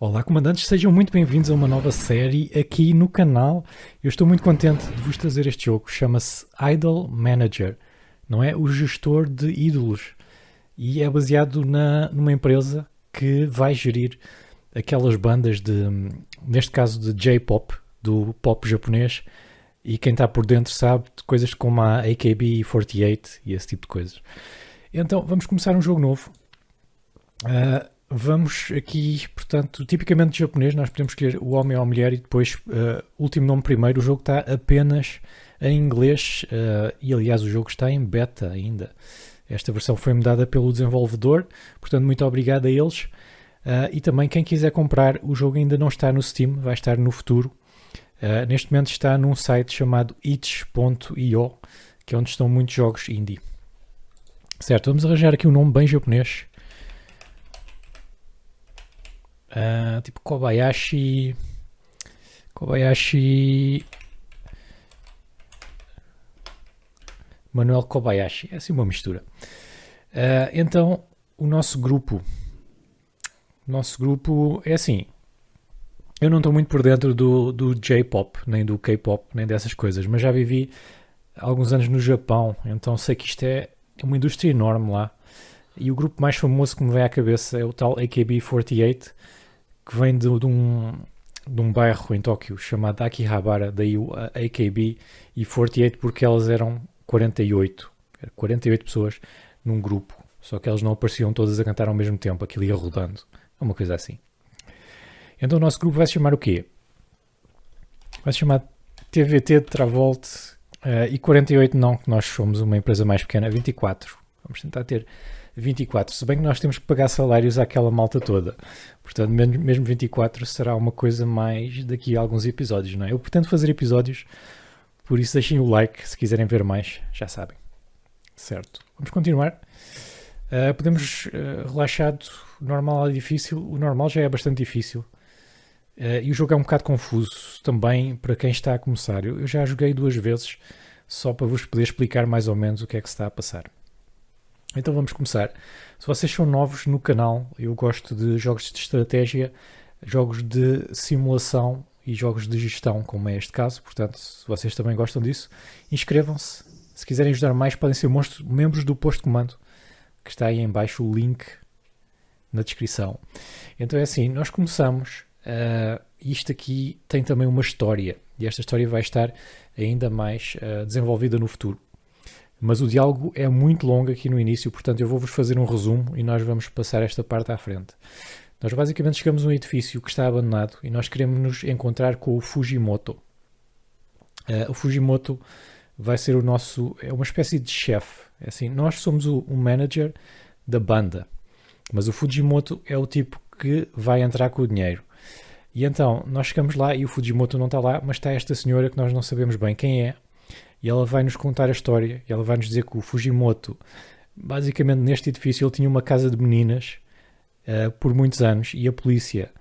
Olá, comandantes, sejam muito bem-vindos a uma nova série aqui no canal. Eu estou muito contente de vos trazer este jogo. Chama-se Idol Manager, não é? O gestor de ídolos. E é baseado numa empresa que vai gerir aquelas bandas neste caso de J-pop, do pop japonês. E quem está por dentro sabe de coisas como a AKB48 e esse tipo de coisas. Então, vamos começar um jogo novo. Vamos aqui, portanto, tipicamente japonês, nós podemos escolher o homem ou a mulher e depois último nome primeiro. O jogo está apenas em inglês e aliás o jogo está em beta ainda. Esta versão foi-me dada pelo desenvolvedor, portanto muito obrigado a eles. E também quem quiser comprar, o jogo ainda não está no Steam, vai estar no futuro. Neste momento está num site chamado itch.io, que é onde estão muitos jogos indie. Certo, vamos arranjar aqui um nome bem japonês. Tipo Kobayashi Manuel Kobayashi, é assim uma mistura. Então o nosso grupo é assim, eu não estou muito por dentro do J-pop, nem do K-pop, nem dessas coisas, mas já vivi alguns anos no Japão, então sei que isto é uma indústria enorme lá. E o grupo mais famoso que me vem à cabeça é o tal AKB48, que vem de um bairro em Tóquio chamado Akihabara, daí o AKB e 48 porque elas eram 48 pessoas num grupo, só que elas não apareciam todas a cantar ao mesmo tempo, aquilo ia rodando, é uma coisa assim. Então o nosso grupo vai se chamar o quê? Vai se chamar TVT de Travolt e 48 não, que nós somos uma empresa mais pequena, 24. Vamos tentar ter 24, se bem que nós temos que pagar salários àquela malta toda. Portanto, mesmo 24 será uma coisa mais daqui a alguns episódios, não é? Eu pretendo fazer episódios, por isso deixem o like se quiserem ver mais, já sabem. Certo, vamos continuar. Podemos relaxado, normal a difícil. O normal já é bastante difícil. E o jogo é um bocado confuso também para quem está a começar. Eu já joguei 2 vezes, só para vos poder explicar mais ou menos o que é que se está a passar. Então vamos começar. Se vocês são novos no canal, eu gosto de jogos de estratégia, jogos de simulação e jogos de gestão, como é este caso. Portanto, se vocês também gostam disso, inscrevam-se. Se quiserem ajudar mais, podem ser membros do posto de comando, que está aí em baixo o link na descrição. Então é assim, nós começamos. Isto aqui tem também uma história, e esta história vai estar ainda mais desenvolvida no futuro. Mas o diálogo é muito longo aqui no início, portanto eu vou-vos fazer um resumo e nós vamos passar esta parte à frente. Nós basicamente chegamos a um edifício que está abandonado e nós queremos nos encontrar com o Fujimoto. O Fujimoto vai ser é uma espécie de chefe. É assim, nós somos o manager da banda, mas o Fujimoto é o tipo que vai entrar com o dinheiro. E então nós chegamos lá e o Fujimoto não está lá, mas está esta senhora que nós não sabemos bem quem é. E ela vai nos contar a história, e ela vai nos dizer que o Fujimoto, basicamente neste edifício, ele tinha uma casa de meninas por muitos anos, e a polícia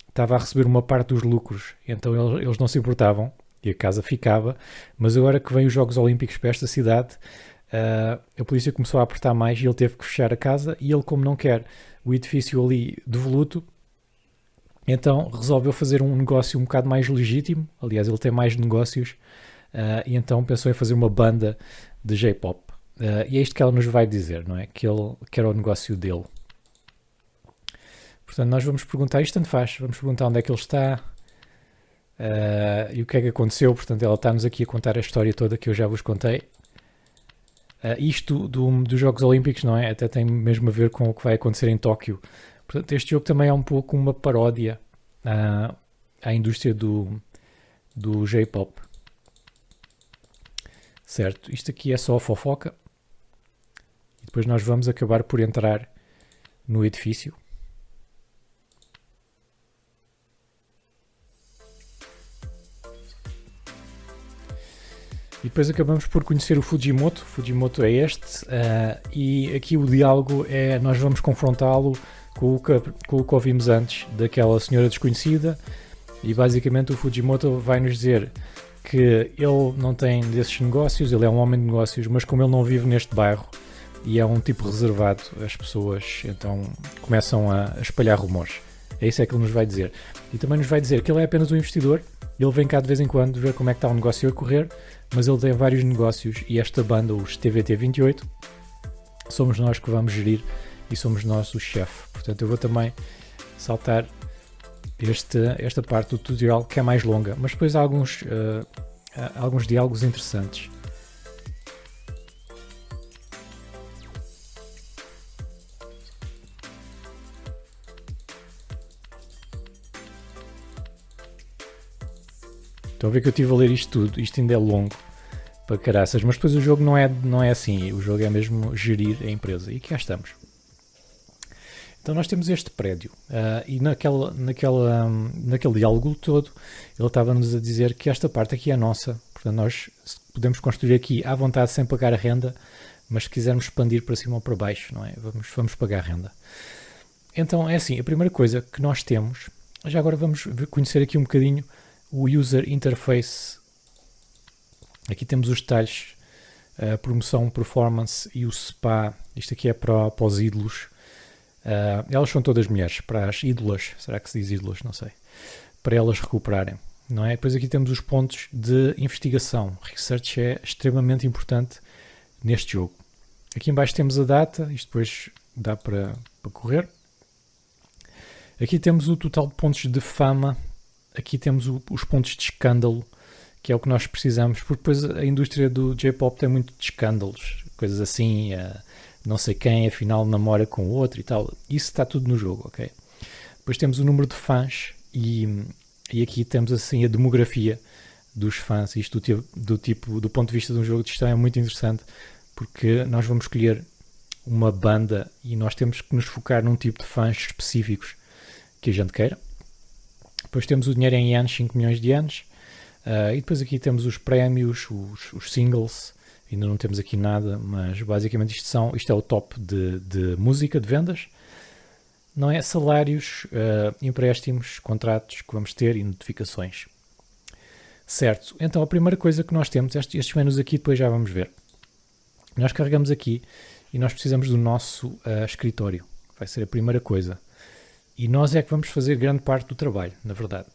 estava a receber uma parte dos lucros, então eles não se importavam, e a casa ficava, mas agora que vem os Jogos Olímpicos para esta cidade, a polícia começou a apertar mais, e ele teve que fechar a casa, e ele, como não quer o edifício ali devoluto, então resolveu fazer um negócio um bocado mais legítimo. Aliás, ele tem mais negócios, e então pensou em fazer uma banda de J-pop. E é isto que ela nos vai dizer, não é? Que era o negócio dele. Portanto, nós vamos perguntar, isto tanto faz, vamos perguntar onde é que ele está e o que é que aconteceu. Portanto, ela está-nos aqui a contar a história toda que eu já vos contei. Isto dos Jogos Olímpicos, não é? Até tem mesmo a ver com o que vai acontecer em Tóquio. Portanto, este jogo também é um pouco uma paródia à indústria do J-pop. Certo, isto aqui é só a fofoca. E depois nós vamos acabar por entrar no edifício. E depois acabamos por conhecer o Fujimoto. O Fujimoto é este. E aqui o diálogo é: nós vamos confrontá-lo com o que ouvimos antes daquela senhora desconhecida. E basicamente o Fujimoto vai nos dizer que ele não tem desses negócios, ele é um homem de negócios, mas como ele não vive neste bairro e é um tipo reservado, as pessoas então começam a espalhar rumores. É isso é que ele nos vai dizer. E também nos vai dizer que ele é apenas um investidor, ele vem cá de vez em quando ver como é que está o negócio a correr, mas ele tem vários negócios e esta banda, os TVT28, somos nós que vamos gerir e somos nós o chefe. Portanto, eu vou também saltar esta parte do tutorial que é mais longa, mas depois há alguns diálogos interessantes. Estão a ver que eu estive a ler isto tudo, isto ainda é longo para caraças, mas depois o jogo não é assim, o jogo é mesmo gerir a empresa. E cá estamos. Então nós temos este prédio e naquele diálogo todo ele estava-nos a dizer que esta parte aqui é nossa, portanto nós podemos construir aqui à vontade sem pagar a renda, mas se quisermos expandir para cima ou para baixo, não é? Vamos pagar a renda. Então é assim, a primeira coisa que nós temos, já agora vamos conhecer aqui um bocadinho o User Interface. Aqui temos os detalhes, a promoção, performance e o SPA. Isto aqui é para os ídolos. Elas são todas mulheres, para as ídolas, será que se diz ídolas? Não sei. Para elas recuperarem, não é? Depois aqui temos os pontos de investigação. Research é extremamente importante neste jogo. Aqui em baixo temos a data, isto depois dá para correr. Aqui temos o total de pontos de fama. Aqui temos os pontos de escândalo, que é o que nós precisamos, porque depois a indústria do J-pop tem muito de escândalos, coisas assim, não sei quem afinal namora com o outro e tal. Isso está tudo no jogo, ok? Depois temos o número de fãs e aqui temos assim a demografia dos fãs. Isto do ponto de vista de um jogo de gestão é muito interessante, porque nós vamos escolher uma banda e nós temos que nos focar num tipo de fãs específicos que a gente queira. Depois temos o dinheiro em ienes, 5 milhões de ienes. E depois aqui temos os prémios, os singles. Ainda não temos aqui nada, mas basicamente isto é o top de música, de vendas. Não é? Salários, empréstimos, contratos que vamos ter e notificações. Certo, então a primeira coisa que nós temos, estes menus aqui depois já vamos ver. Nós carregamos aqui e nós precisamos do nosso escritório. Vai ser a primeira coisa. E nós é que vamos fazer grande parte do trabalho, na verdade.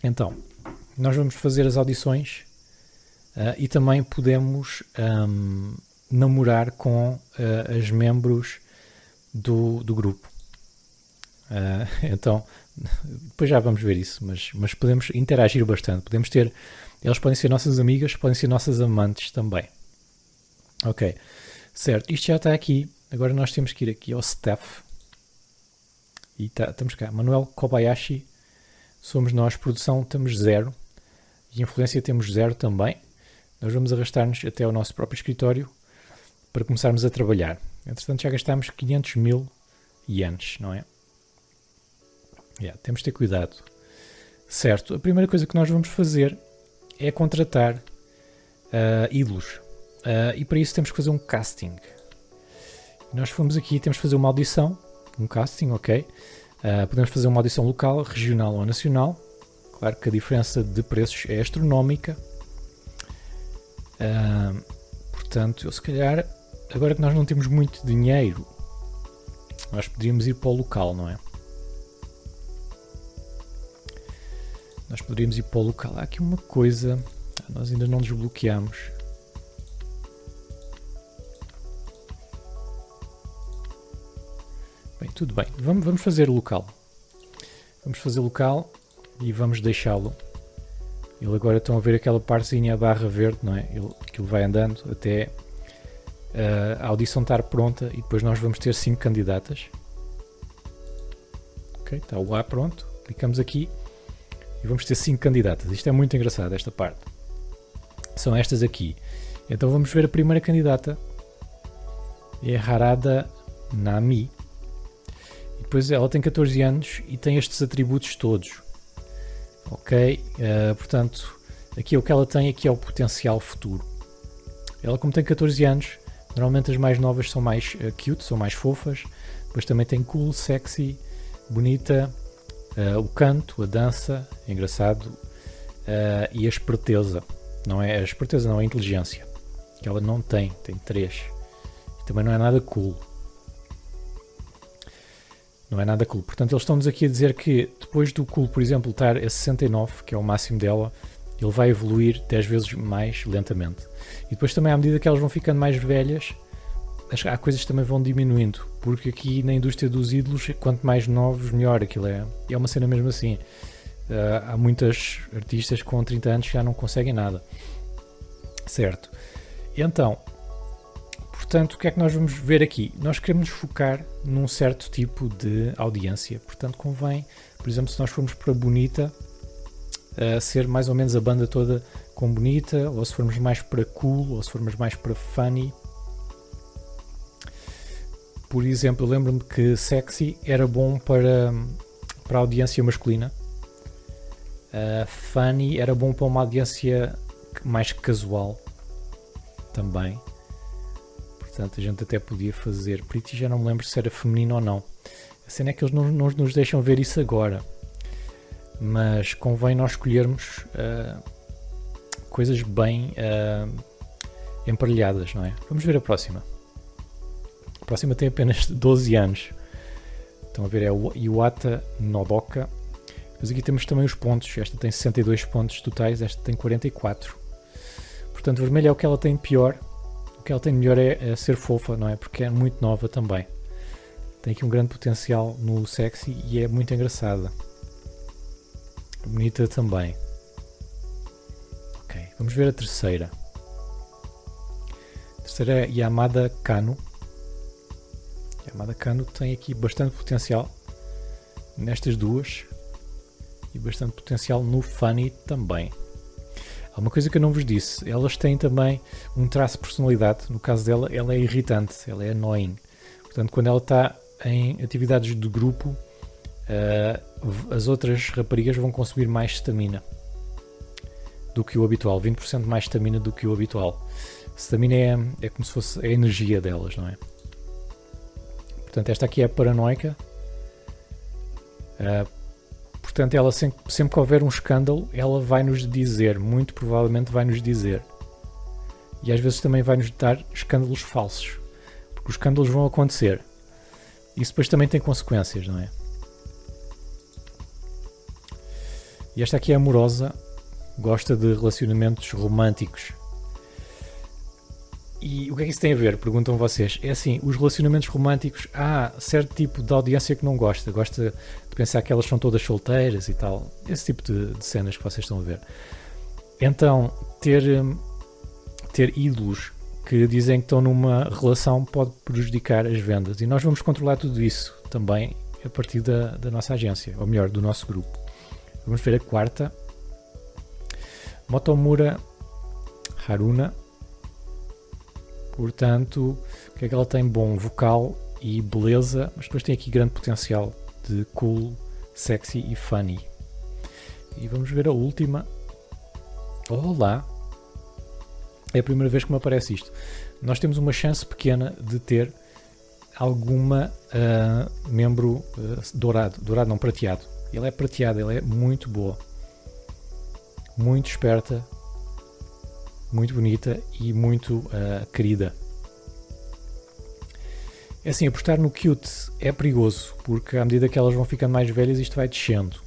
Então, nós vamos fazer as audições e também podemos namorar com as membros do grupo. Então, depois já vamos ver isso, mas podemos interagir bastante. Eles podem ser nossas amigas, podem ser nossas amantes também. Ok, certo, isto já está aqui. Agora nós temos que ir aqui ao staff. E estamos cá. Manuel Kobayashi. Somos nós. Produção temos 0. E influência temos 0 também. Nós vamos arrastar-nos até ao nosso próprio escritório para começarmos a trabalhar. Entretanto já gastámos 500 mil ienes, não é? Temos de ter cuidado. Certo. A primeira coisa que nós vamos fazer é contratar ídolos. E para isso temos que fazer um casting. Nós fomos aqui, temos que fazer uma audição, um casting, ok? Podemos fazer uma audição local, regional ou nacional. Claro que a diferença de preços é astronómica. Portanto, eu se calhar, agora que nós não temos muito dinheiro, nós poderíamos ir para o local, não é? Nós poderíamos ir para o local. Há aqui uma coisa, nós ainda não desbloqueamos. Bem, tudo bem. Vamos fazer local. Vamos fazer local e vamos deixá-lo. Ele agora, estão a ver aquela partezinha, a barra verde, não é? Ele vai andando até a audição estar pronta e depois nós vamos ter 5 candidatas. Ok, está o A pronto. Clicamos aqui e vamos ter 5 candidatas. Isto é muito engraçado, esta parte. São estas aqui. Então vamos ver a primeira candidata. É Harada Nami. Depois ela tem 14 anos e tem estes atributos todos. Ok? Portanto, aqui o que ela tem aqui é o potencial futuro. Ela, como tem 14 anos, normalmente as mais novas são mais cute, são mais fofas. Depois também tem cool, sexy, bonita, o canto, a dança, engraçado, e a esperteza. Não é a esperteza, não é a inteligência. Que ela não tem 3. E também não é nada cool. Não é nada cool. Portanto, eles estão-nos aqui a dizer que depois do cool, por exemplo, estar a 69, que é o máximo dela, ele vai evoluir 10 vezes mais lentamente. E depois também, à medida que elas vão ficando mais velhas, as coisas também vão diminuindo. Porque aqui na indústria dos ídolos, quanto mais novos, melhor. Aquilo é uma cena mesmo assim. Há muitas artistas com 30 anos que já não conseguem nada. Certo. Então, portanto, o que é que nós vamos ver aqui? Nós queremos focar num certo tipo de audiência. Portanto, convém, por exemplo, se nós formos para Bonita, ser mais ou menos a banda toda com Bonita, ou se formos mais para Cool, ou se formos mais para Funny. Por exemplo, eu lembro-me que Sexy era bom para a audiência masculina. Funny era bom para uma audiência mais casual também. Portanto, a gente até podia fazer Pretty, já não me lembro se era feminino ou não. A cena é que eles não nos deixam ver isso agora. Mas convém nós escolhermos coisas bem emparelhadas, não é? Vamos ver a próxima. A próxima tem apenas 12 anos. Estão a ver, é o Iwata Nodoka. Mas aqui temos também os pontos. Esta tem 62 pontos totais, esta tem 44. Portanto, vermelho é o que ela tem pior. O que ela tem melhor é ser fofa, não é? Porque é muito nova também. Tem aqui um grande potencial no sexy e é muito engraçada. Bonita também. Ok, vamos ver a terceira. A terceira é Yamada Kano. Yamada Kano tem aqui bastante potencial nestas duas e bastante potencial no Funny também. Há uma coisa que eu não vos disse, elas têm também um traço de personalidade. No caso dela, ela é irritante, ela é annoying. Portanto, quando ela está em atividades de grupo, as outras raparigas vão consumir mais stamina do que o habitual, 20% mais stamina do que o habitual. Stamina é como se fosse a energia delas, não é? Portanto, esta aqui é paranoica. Portanto, ela sempre que houver um escândalo, ela vai nos dizer, muito provavelmente vai nos dizer. E às vezes também vai nos dar escândalos falsos. Porque os escândalos vão acontecer. Isso depois também tem consequências, não é? E esta aqui é amorosa, gosta de relacionamentos românticos. E o que é que isso tem a ver? Perguntam vocês. É assim, os relacionamentos românticos, há certo tipo de audiência que não gosta. Gosta de pensar que elas são todas solteiras e tal. Esse tipo de cenas que vocês estão a ver. Então, ter ídolos que dizem que estão numa relação pode prejudicar as vendas. E nós vamos controlar tudo isso também a partir da nossa agência. Ou melhor, do nosso grupo. Vamos ver a quarta. Motomura Haruna. Portanto, o que é que ela tem? Bom vocal e beleza, mas depois tem aqui grande potencial de cool, sexy e funny. E vamos ver a última. Olá! É a primeira vez que me aparece isto. Nós temos uma chance pequena de ter alguma membro dourado. Dourado não, prateado. Ele é prateado, ele é muito boa. Muito esperta. Muito bonita e muito querida. É assim, apostar no cute é perigoso, porque à medida que elas vão ficando mais velhas isto vai descendo.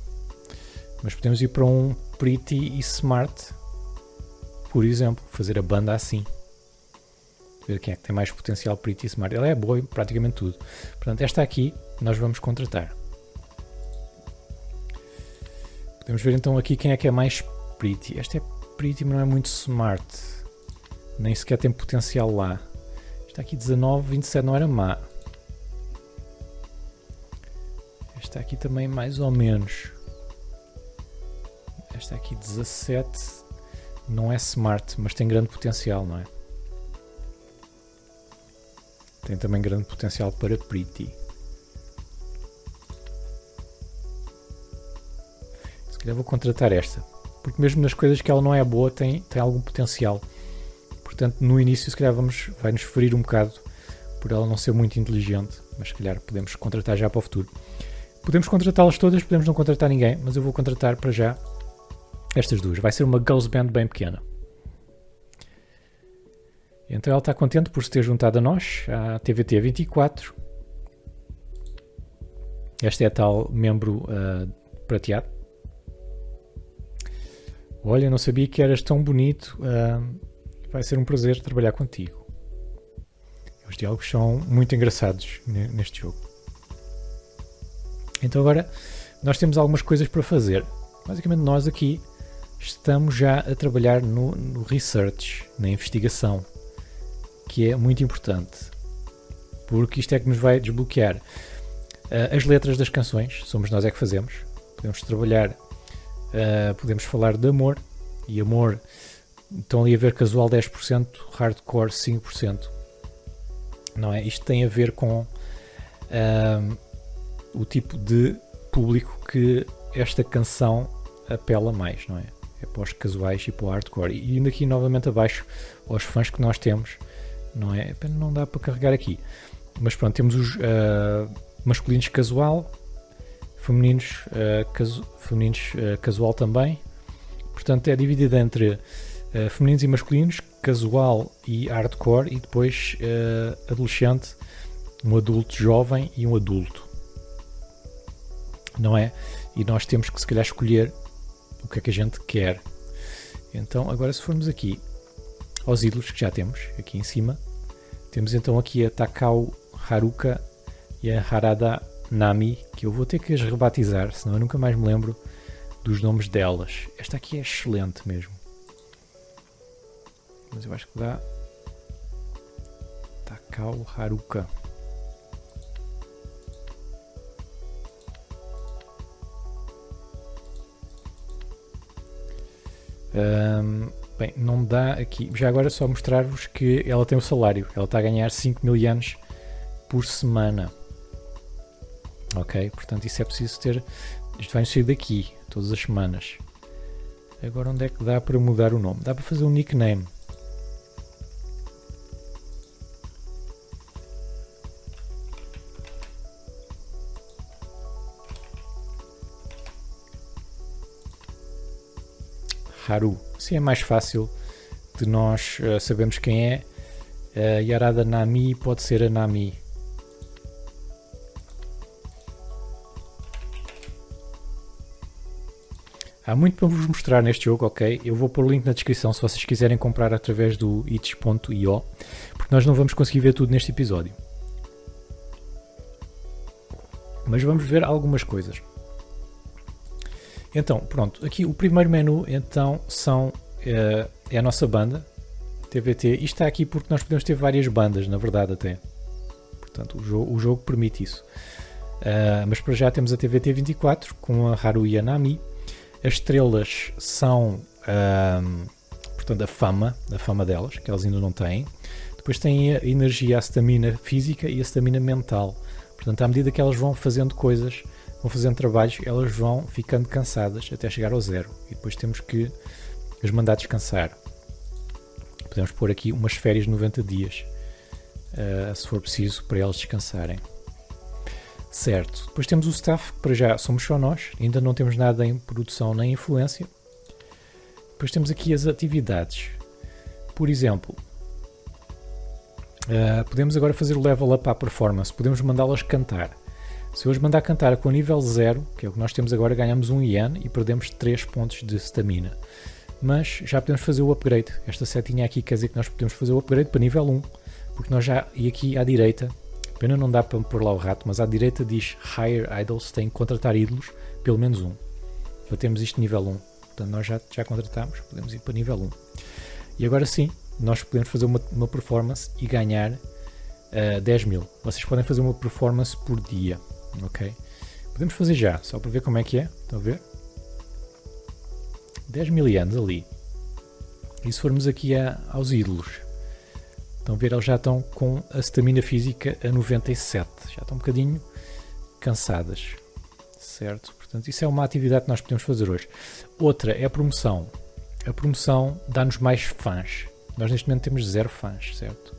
Mas podemos ir para um pretty e smart, por exemplo, fazer a banda assim. Ver quem é que tem mais potencial pretty e smart. Ela é boa em praticamente tudo. Portanto, esta aqui nós vamos contratar. Podemos ver então aqui quem é que é mais pretty. Esta é pretty, mas não é muito smart. Nem sequer tem potencial lá. Está aqui 19, 27 não era má. Esta aqui também mais ou menos. Esta aqui 17 não é smart, mas tem grande potencial, não é? Tem também grande potencial para pretty. Se calhar vou contratar esta. Porque mesmo nas coisas que ela não é boa, tem algum potencial. Portanto, no início, se calhar vai-nos ferir um bocado por ela não ser muito inteligente. Mas se calhar podemos contratar já para o futuro. Podemos contratá-las todas, podemos não contratar ninguém. Mas eu vou contratar para já estas duas. Vai ser uma girls band bem pequena. Então ela está contente por se ter juntado a nós, à TVT 24. Esta é a tal membro prateado. Olha, não sabia que eras tão bonito. Vai ser um prazer trabalhar contigo. Os diálogos são muito engraçados neste jogo. Então agora nós temos algumas coisas para fazer. Basicamente nós aqui estamos já a trabalhar no research, na investigação, que é muito importante, porque isto é que nos vai desbloquear as letras das canções, somos nós é que fazemos. Podemos trabalhar, podemos falar de amor, e amor, estão ali a ver casual 10%, hardcore 5%. Não é? Isto tem a ver com o tipo de público que esta canção apela mais, não é? É para os casuais e para o hardcore. E indo aqui novamente abaixo aos fãs que nós temos, não é? Não dá para carregar aqui. Mas pronto, temos os masculinos casual, femininos, casual também. Portanto, é dividido entre femininos e masculinos, casual e hardcore, e depois adolescente, um adulto jovem e um adulto. Não é? E nós temos que se calhar escolher o que é que a gente quer. Então agora se formos aqui aos ídolos que já temos, aqui em cima, temos então aqui a Takao Haruka e a Harada Nami, que eu vou ter que as rebatizar, senão eu nunca mais me lembro dos nomes delas. Esta aqui é excelente mesmo. Mas eu acho que dá Takao Haruka. Bem, não dá aqui. Já agora só mostrar-vos que ela tem um salário. Ela está a ganhar 5 mil ienes por semana. Ok? Portanto, isso é preciso ter. Isto vai sair daqui todas as semanas. Agora, onde é que dá para mudar o nome? Dá para fazer um nickname. Haru. Assim é mais fácil de nós sabermos quem é. Yarada Nami pode ser a Nami. Há muito para vos mostrar neste jogo, ok? Eu vou pôr o link na descrição se vocês quiserem comprar através do itch.io, porque nós não vamos conseguir ver tudo neste episódio. Mas vamos ver algumas coisas. Então, pronto, aqui o primeiro menu então é a nossa banda, TVT. Isto está aqui porque nós podemos ter várias bandas, na verdade até. Portanto, o jogo permite isso. Mas para já temos a TVT 24 com a Haru e a Nami. As estrelas são, portanto, a fama delas, que elas ainda não têm. Depois tem a energia, a stamina física e a stamina mental. Portanto, à medida que elas vão fazendo coisas, vão fazendo trabalhos, elas vão ficando cansadas até chegar ao zero. E depois temos que as mandar descansar. Podemos pôr aqui umas férias de 90 dias, se for preciso, para elas descansarem. Certo. Depois temos o staff, que para já somos só nós, ainda não temos nada em produção nem influência. Depois temos aqui as atividades. Por exemplo, podemos agora fazer o level up à performance, podemos mandá-las cantar. Se eu as mandar cantar com o nível 0, que é o que nós temos agora, ganhamos 1 yen e perdemos 3 pontos de stamina. Mas já podemos fazer o upgrade. Esta setinha aqui quer dizer que nós podemos fazer o upgrade para nível 1, porque nós já, e aqui à direita, pena não dá para pôr lá o rato, mas à direita diz Hire Idols, tem que contratar ídolos, pelo menos 1. Já temos isto nível 1, portanto nós já contratamos, podemos ir para nível 1. E agora sim, nós podemos fazer uma performance e ganhar 10 mil. Vocês podem fazer uma performance por dia, ok? Podemos fazer já, só para ver como é que é, estão a ver? 10 mil ienes ali. E se formos aqui aos ídolos, estão a ver, eles já estão com a stamina física a 97, já estão um bocadinho cansadas, certo? Portanto, isso é uma atividade que nós podemos fazer hoje. Outra é a promoção. A promoção dá-nos mais fãs. Nós neste momento temos 0 fãs, certo?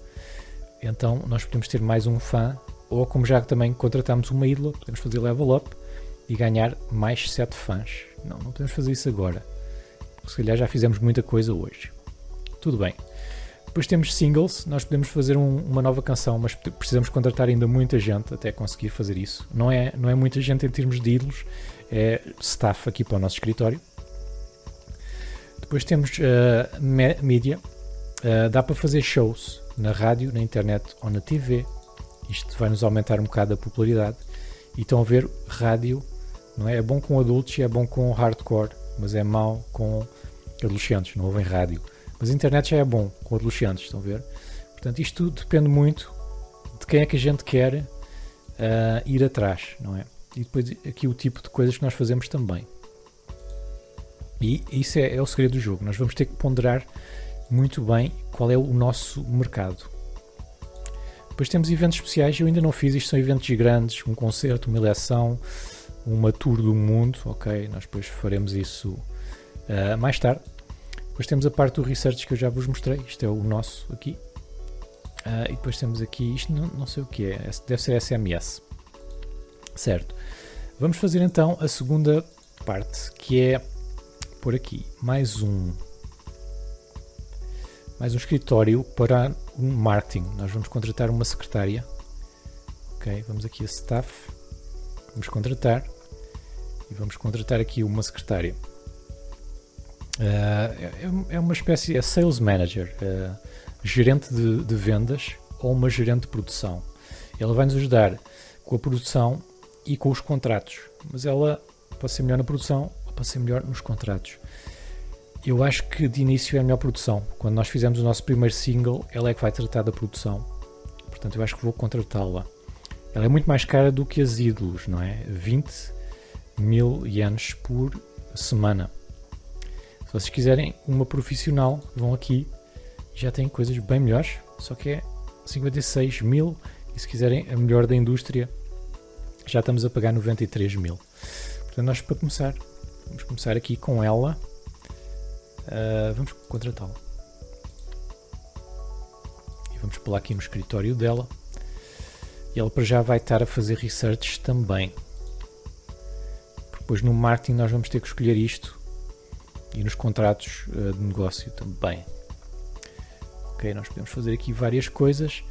Então nós podemos ter mais um fã, ou como já também contratamos uma ídola, podemos fazer level up e ganhar mais 7 fãs. Não podemos fazer isso agora, porque se calhar já fizemos muita coisa hoje. Tudo bem. Depois temos singles, nós podemos fazer uma nova canção, mas precisamos contratar ainda muita gente até conseguir fazer isso. Não é muita gente em termos de ídolos, é staff aqui para o nosso escritório. Depois temos mídia, dá para fazer shows na rádio, na internet ou na TV. Isto vai nos aumentar um bocado a popularidade. E estão a ver, rádio não é bom com adultos e é bom com hardcore, mas é mau com adolescentes, não ouvem rádio. Mas a internet já é bom com adolescentes, estão a ver? Portanto, isto tudo depende muito de quem é que a gente quer ir atrás, não é? E depois aqui o tipo de coisas que nós fazemos também. E isso é o segredo do jogo. Nós vamos ter que ponderar muito bem qual é o nosso mercado. Depois temos eventos especiais, eu ainda não fiz, isto são eventos grandes, um concerto, uma eleição, uma tour do mundo, ok? Nós depois faremos isso mais tarde. Depois temos a parte do research que eu já vos mostrei, isto é o nosso aqui. E depois temos aqui, isto não sei o que é, deve ser SMS. Certo. Vamos fazer então a segunda parte, que é por aqui, mais um escritório para um marketing. Nós vamos contratar uma secretária. Ok, vamos aqui a staff, vamos contratar e vamos contratar aqui uma secretária. É uma espécie, é sales manager, gerente de vendas ou uma gerente de produção. Ela vai nos ajudar com a produção e com os contratos, mas ela pode ser melhor na produção ou pode ser melhor nos contratos. Eu acho que de início é a melhor produção. Quando nós fizemos o nosso primeiro single, ela é que vai tratar da produção. Portanto, eu acho que vou contratá-la. Ela é muito mais cara do que as ídolos, não é? 20.000 ienes por semana. Se vocês quiserem uma profissional, vão aqui. Já tem coisas bem melhores, só que é 56.000. E se quiserem a melhor da indústria, já estamos a pagar 93.000. Portanto, nós para começar, vamos começar aqui com ela. Vamos contratá-la. E vamos pô-la aqui no escritório dela. E ela para já vai estar a fazer research também. Depois no marketing nós vamos ter que escolher isto. E nos contratos de negócio também. Ok, nós podemos fazer aqui várias coisas.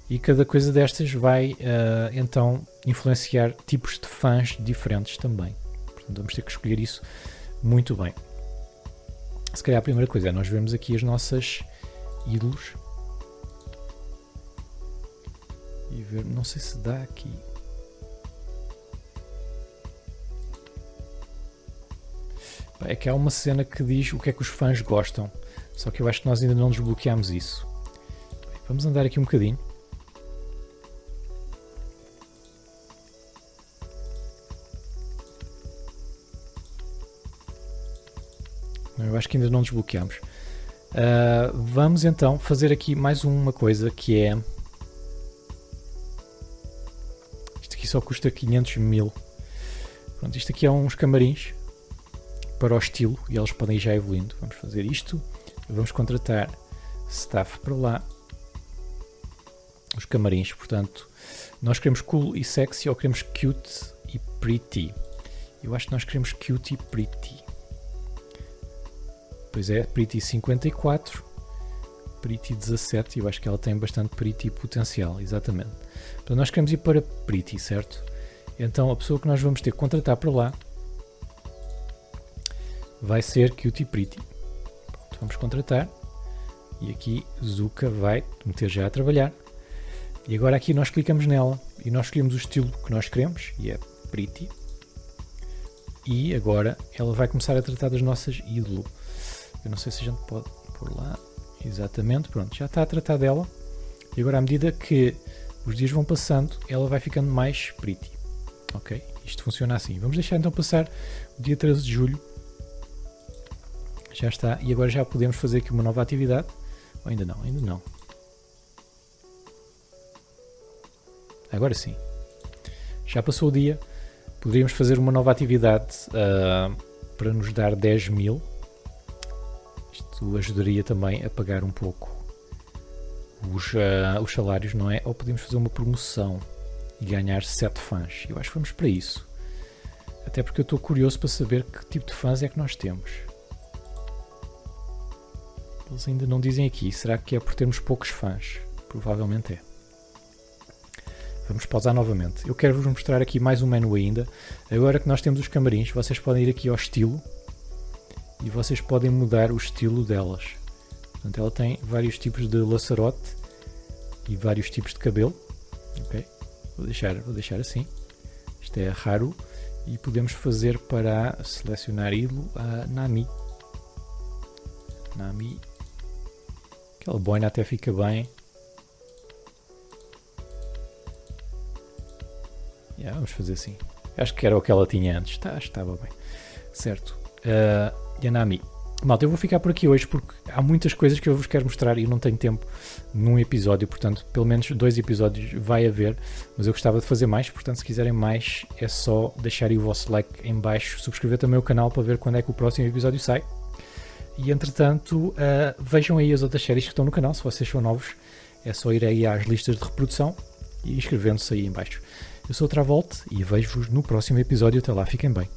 E cada coisa destas vai então influenciar tipos de fãs diferentes também. Portanto vamos ter que escolher isso muito bem. Se calhar a primeira coisa é nós vemos aqui as nossas ídolos. E ver, não sei se dá aqui. É que há uma cena que diz o que é que os fãs gostam. Só que eu acho que nós ainda não desbloqueámos isso. Vamos andar aqui um bocadinho. Eu acho que ainda não desbloqueamos. Vamos então fazer aqui mais uma coisa que é... Isto aqui só custa 500.000. Pronto, isto aqui é uns camarins para o estilo e eles podem ir já evoluindo. Vamos fazer isto. Vamos contratar staff para lá. Os camarins, portanto, nós queremos cool e sexy ou queremos cute e pretty? Eu acho que nós queremos cute e pretty. Pois é, Pretty 54, Pretty 17, eu acho que ela tem bastante Pretty potencial, exatamente. Então nós queremos ir para Pretty, certo? Então a pessoa que nós vamos ter que contratar para lá vai ser Cute e Pretty. Pronto, vamos contratar. E aqui Zuka vai meter já a trabalhar. E agora aqui nós clicamos nela e nós escolhemos o estilo que nós queremos, e é Pretty. E agora ela vai começar a tratar das nossas ídolos. Eu não sei se a gente pode pôr lá. Exatamente, pronto, já está a tratar dela. E agora à medida que os dias vão passando, ela vai ficando mais pretty. Ok? Isto funciona assim. Vamos deixar então passar o dia 13 de julho. Já está. E agora já podemos fazer aqui uma nova atividade. Ou ainda não, ainda não. Agora sim. Já passou o dia. Poderíamos fazer uma nova atividade para nos dar 10.000. Isto ajudaria também a pagar um pouco os salários, não é? Ou podemos fazer uma promoção e ganhar 7 fãs. Eu acho que vamos para isso. Até porque eu estou curioso para saber que tipo de fãs é que nós temos. Eles ainda não dizem aqui. Será que é por termos poucos fãs? Provavelmente é. Vamos pausar novamente. Eu quero vos mostrar aqui mais um menu ainda. Agora que nós temos os camarins, vocês podem ir aqui ao estilo e vocês podem mudar o estilo delas. Portanto, ela tem vários tipos de laçarote e vários tipos de cabelo. Ok? Vou deixar assim. Isto é raro. E podemos fazer para selecionar a Nami. Nami. Aquela boina até fica bem. Vamos fazer assim. Acho que era o que ela tinha antes. Estava bem. Certo. E a Nami. Malta, eu vou ficar por aqui hoje porque há muitas coisas que eu vos quero mostrar e não tenho tempo num episódio, portanto, pelo menos 2 episódios vai haver, mas eu gostava de fazer mais, portanto, se quiserem mais é só deixarem o vosso like em baixo, subscrever também o canal para ver quando é que o próximo episódio sai. E entretanto, vejam aí as outras séries que estão no canal, se vocês são novos, é só ir aí às listas de reprodução e inscrevendo-se aí em baixo. Eu sou o Travolt e vejo-vos no próximo episódio, até lá, fiquem bem.